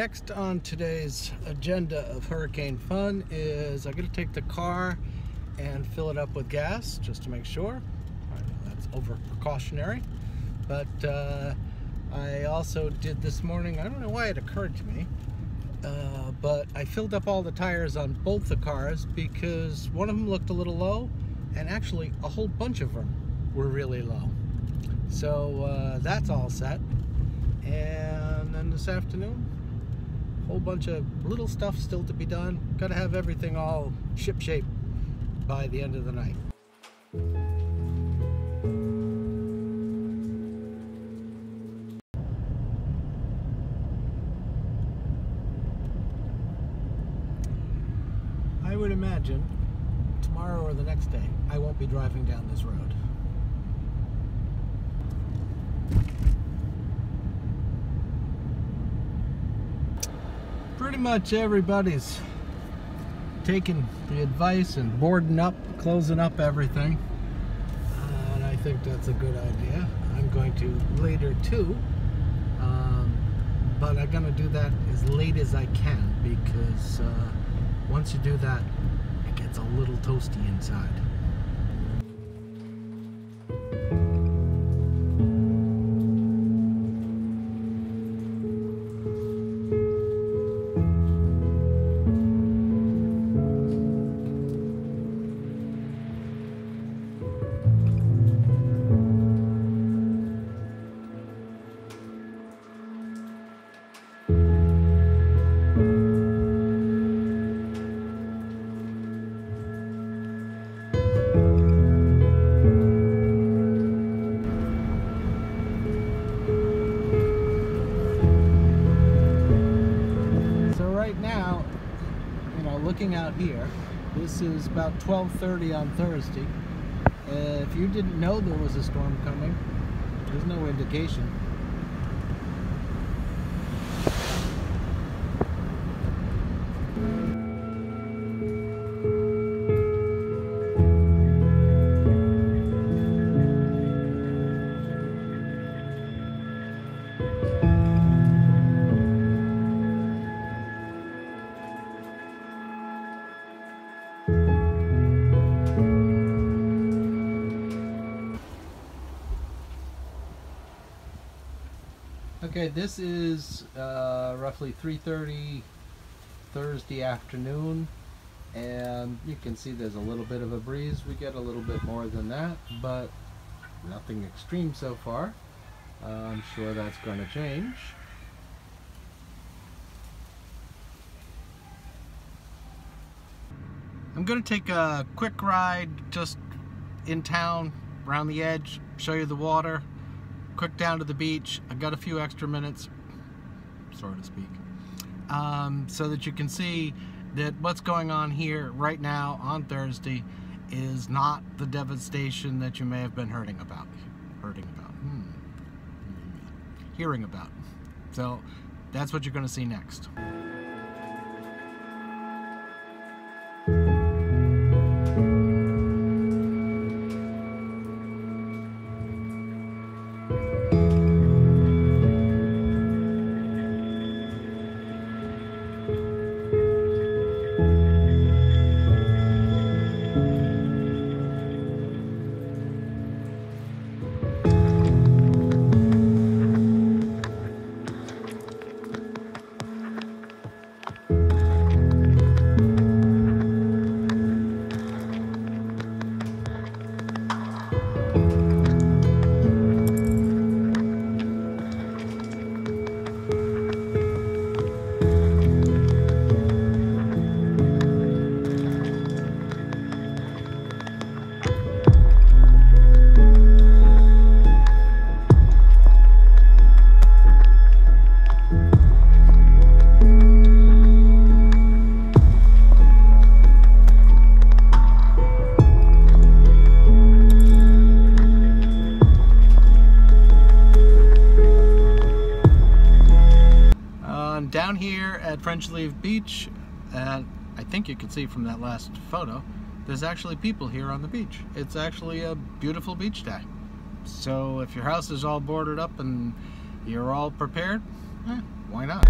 next on today's agenda of hurricane fun is I'm going to take the car and fill it up with gas just to make sure. I know that's over precautionary, but I also did this morning, I don't know why it occurred to me, but I filled up all the tires on both the cars because one of them looked a little low, and actually a whole bunch of them were really low. So that's all set. And then this afternoon, a whole bunch of little stuff still to be done. Got to have everything all ship-shape by the end of the night. I would imagine tomorrow or the next day, I won't be driving down this road. Pretty much everybody's taking the advice and boarding up, closing up everything, and I think that's a good idea. I'm going to later too, but I'm going to do that as late as I can because once you do that, it gets a little toasty inside. Looking out here, this is about 12:30 on Thursday. If you didn't know there was a storm coming, there's no indication. Okay, this is roughly 3:30 Thursday afternoon, and you can see there's a little bit of a breeze. We get a little bit more than that, but nothing extreme so far. I'm sure that's going to change. I'm going to take a quick ride just in town, around the edge, show you the water. Quick down to the beach. I got a few extra minutes, so to speak, so that you can see that what's going on here right now on Thursday is not the devastation that you may have been hearing about. So that's what you're going to see next. Down here at French Leaf Beach, and I think you can see from that last photo, there's actually people here on the beach. It's actually a beautiful beach day. So if your house is all boarded up and you're all prepared, why not?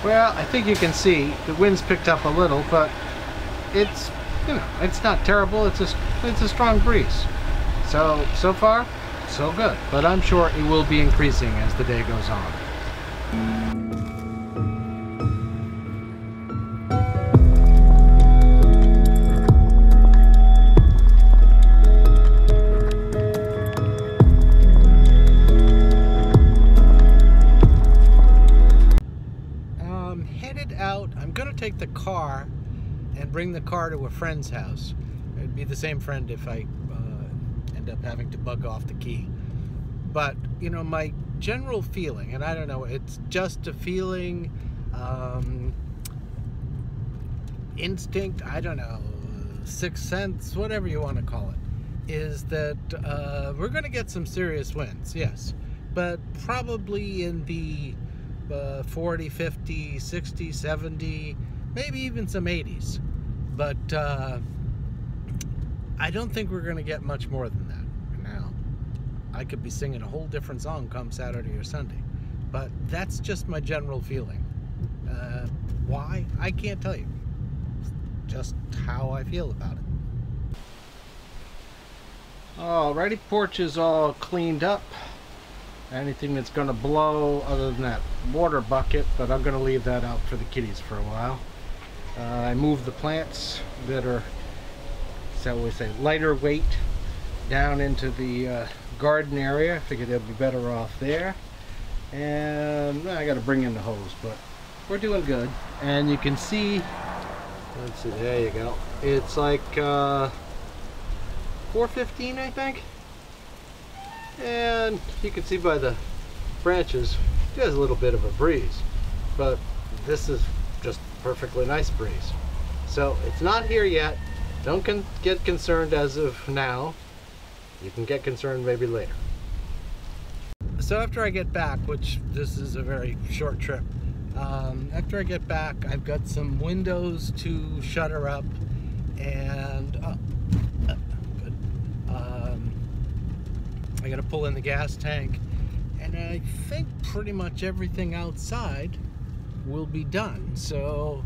Well, I think you can see the wind's picked up a little, but it's, you know, it's not terrible. It's a strong breeze. So far, so good. But I'm sure it will be increasing as the day goes on. I'm gonna take the car and bring the car to a friend's house. It'd be the same friend if I end up having to bug off the key. But you know, my general feeling, and I don't know, it's just a feeling, instinct, I don't know, sixth sense, whatever you want to call it, is that we're gonna get some serious winds, yes, but probably in the 40, 50, 60, 70, maybe even some 80s. But I don't think we're going to get much more than that. Now, I could be singing a whole different song come Saturday or Sunday, but that's just my general feeling. Why? I can't tell you. Just how I feel about it. Alrighty, porch is all cleaned up. Anything that's going to blow other than that water bucket, but I'm going to leave that out for the kitties for a while. I moved the plants that are, so we say, lighter weight down into the garden area. I figured they'll be better off there. And I got to bring in the hose, but we're doing good. And you can see, let's see, there you go. It's like 4:15, I think. And you can see by the branches, there's a little bit of a breeze, but this is just perfectly nice breeze. So it's not here yet. Don't get concerned as of now. You can get concerned maybe later. So after I get back, which this is a very short trip, after I get back, I've got some windows to shutter up, and I gotta pull in the gas tank, and I think pretty much everything outside will be done. So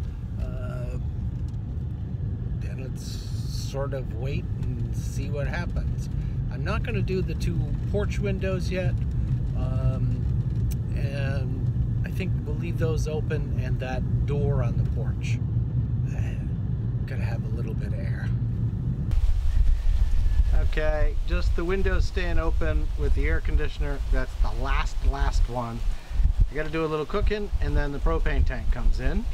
then let's sort of wait and see what happens. I'm not gonna do the 2 porch windows yet, and I think we'll leave those open, and that door on the porch. Gotta have a little bit of air. Okay, just the windows staying open with the air conditioner. That's the last one. I got to do a little cooking, and then the propane tank comes in.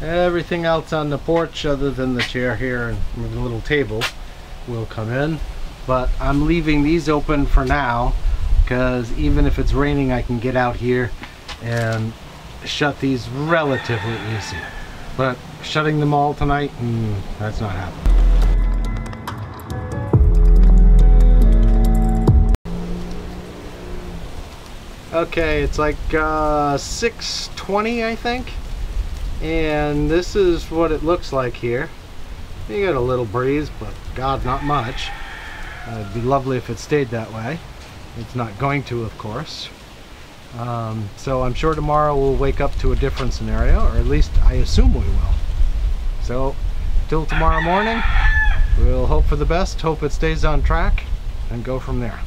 Everything else on the porch, other than the chair here and the little table, will come in. But I'm leaving these open for now, because even if it's raining, I can get out here and shut these relatively easy. But shutting them all tonight, that's not happening. Okay, it's like 6:20, I think, and this is what it looks like here. You got a little breeze, but God, not much. It'd be lovely if it stayed that way. It's not going to, of course. So I'm sure tomorrow we'll wake up to a different scenario, or at least I assume we will. So till tomorrow morning, we'll hope for the best, hope it stays on track, and go from there.